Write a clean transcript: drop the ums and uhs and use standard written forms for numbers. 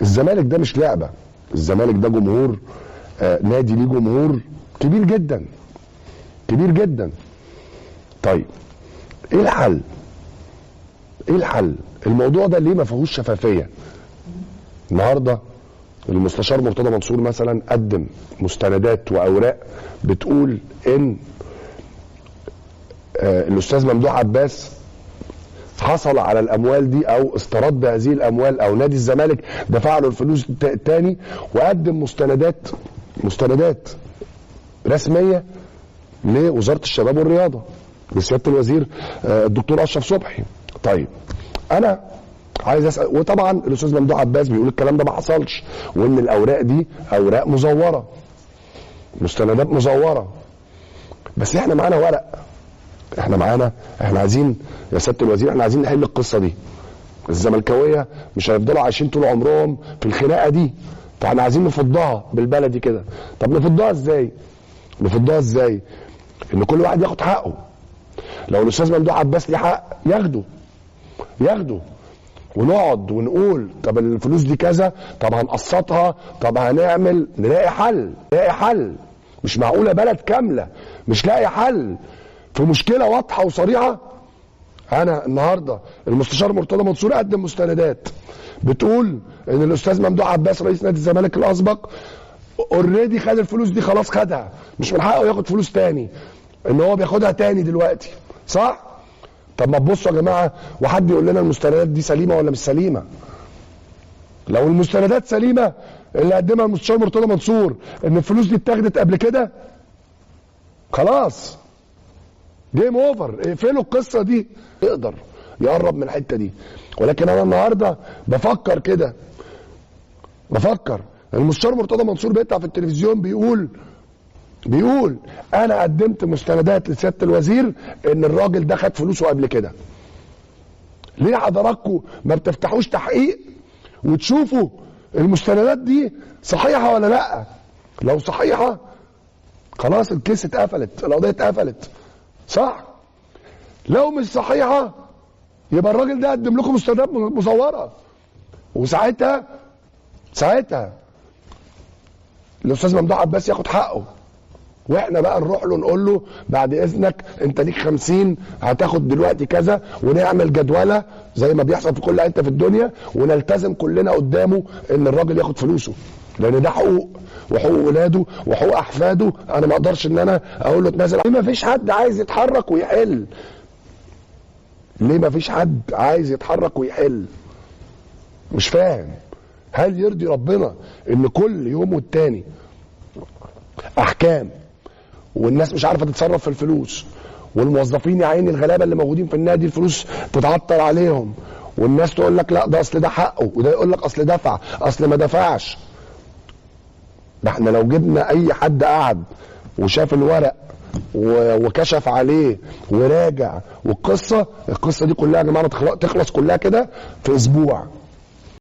الزمالك ده مش لعبه، الزمالك ده جمهور، نادي ليه جمهور كبير جدا كبير جدا. طيب ايه الحل؟ ايه الحل؟ الموضوع ده ليه ما فيهوش شفافيه؟ النهارده المستشار مرتضى منصور مثلا قدم مستندات واوراق بتقول ان الاستاذ ممدوح عباس حصل على الاموال دي او استرد هذه الاموال، او نادي الزمالك دفع له الفلوس تاني، وقدم مستندات رسميه لوزاره الشباب والرياضه لسياده الوزير الدكتور اشرف صبحي. طيب انا عايز اسال، وطبعا الاستاذ ممدوح عباس بيقول الكلام ده ما حصلش، وان الاوراق دي اوراق مزوره، مستندات مزوره. بس احنا معانا ورق، احنا عايزين يا سياده الوزير، احنا عايزين نحل القصه دي. الزملكاويه مش هيفضلوا عايشين طول عمرهم في الخناقه دي، فاحنا عايزين نفضها بالبلدي كده. طب نفضها ازاي؟ ان كل واحد ياخد حقه. لو الاستاذ ممدوح عباس ليه حق ياخده، ونقعد ونقول طب الفلوس دي كذا، طب هنقسطها، طب هنعمل، نلاقي حل. مش معقوله بلد كامله مش لاقي حل في مشكله واضحه وصريحه. انا النهارده المستشار مرتضى منصور قدم مستندات بتقول ان الاستاذ ممدوح عباس رئيس نادي الزمالك الاسبق اوريدي خد الفلوس دي، خلاص خدها، مش من حقه ياخد فلوس تاني، ان هو بياخدها تاني دلوقتي، صح؟ طب ما تبصوا يا جماعه وحد يقول لنا المستندات دي سليمه ولا مش سليمه. لو المستندات سليمه اللي قدمها المستشار مرتضى منصور ان الفلوس دي اتاخدت قبل كده، خلاص جيم اوفر، اقفلوا القصه دي. يقدر يقرب من الحته دي. ولكن انا النهارده بفكر المستشار مرتضى منصور بيطلع في التلفزيون بيقول انا قدمت مستندات لسياده الوزير ان الراجل ده خد فلوسه قبل كده. ليه حضراتكم ما بتفتحوش تحقيق وتشوفوا المستندات دي صحيحه ولا لا؟ لو صحيحه خلاص الكيس اتقفلت، القضيه اتقفلت، صح؟ لو مش صحيحه يبقى الراجل ده قدم لكم مستندات مزوره، وساعتها الاستاذ ممدوح عباس ياخد حقه، واحنا بقى نروح له نقول له بعد اذنك انت ليك 50 هتاخد دلوقتي كذا، ونعمل جدوله زي ما بيحصل في كل حته في الدنيا، ونلتزم كلنا قدامه ان الراجل ياخد فلوسه، لان ده حقوق وحقوق ولاده وحقوق احفاده. انا ما اقدرش ان انا اقول له اتنازل. ليه ما فيش حد عايز يتحرك ويحل؟ مش فاهم. هل يرضي ربنا ان كل يوم والتاني احكام والناس مش عارفه تتصرف في الفلوس، والموظفين يا عيني الغلابه اللي موجودين في النادي الفلوس تتعطل عليهم، والناس تقول لك لا ده اصل ده حقه، وده يقول لك اصل دفع، اصل ما دفعش؟ ده احنا لو جبنا اي حد قعد وشاف الورق وكشف عليه وراجع، والقصه دي كلها يا جماعه تخلص كلها كده في اسبوع.